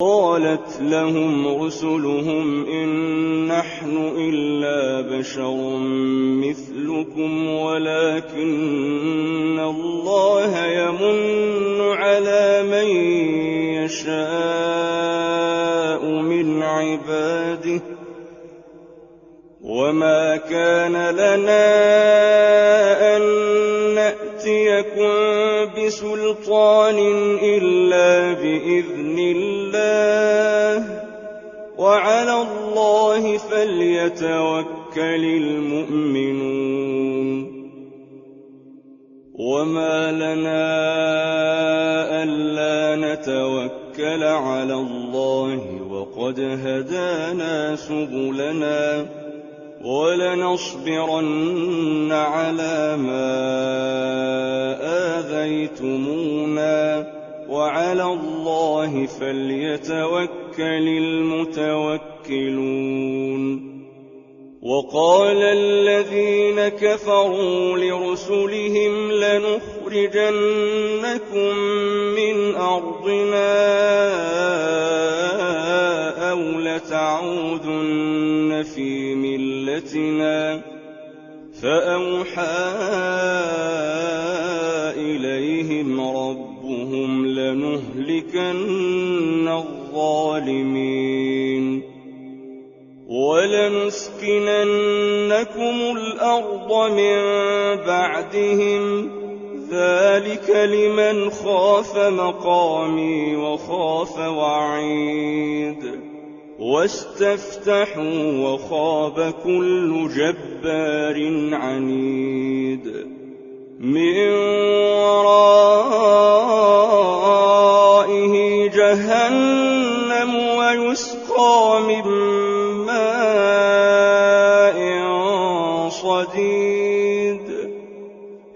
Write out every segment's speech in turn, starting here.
قالت لهم رسلهم إن نحن إلا بشر مثلكم ولكن الله يمن على من يشاء من عباده وما كان لنا أن نأتيكم بسلطان إلا بإذن الله وعلى الله فليتوكل المؤمنون وما لنا ألا نتوكل على الله وقد هدانا سبلنا ولنصبرن على ما آذيتمونا وعلى الله فليتوكل المتوكلون وقال الذين كفروا لرسلهم لنخرجنكم من أرضنا أو لتعودن في ملتنا فأوحى إليهم ربهم لنهلكن الظالمين ولنسكننكم الأرض من بعدهم ذلك لمن خاف مقامي وخاف وعيد واستفتحوا وخاب كل جبار عنيد من ورائه جهنم ويسقى من ماء صديد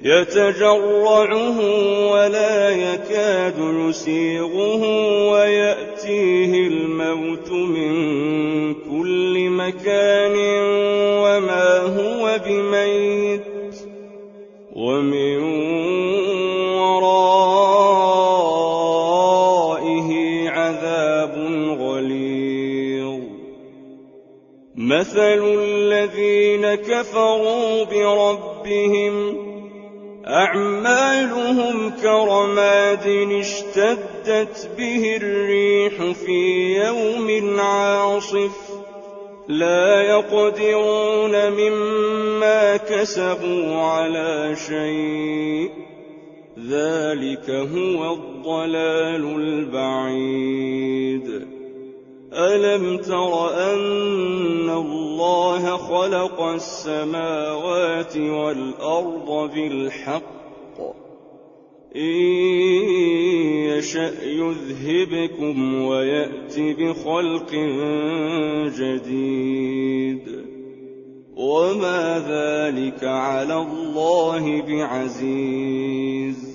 يتجرعه ولا يكاد يسيغه ويأتيه الموت من كل مكان وما هو بميت ومن ورائه عذاب غليظ مثل الذين كفروا بربهم أعمالهم كرماد اشتدت به الريح في يوم عاصف لا يقدرون مما كسبوا على شيء ذلك هو الضلال البعيد ألم تر أن الله خلق السماوات والأرض بالحق إن يشأ يذهبكم ويأت بخلق جديد وما ذلك على الله بعزيز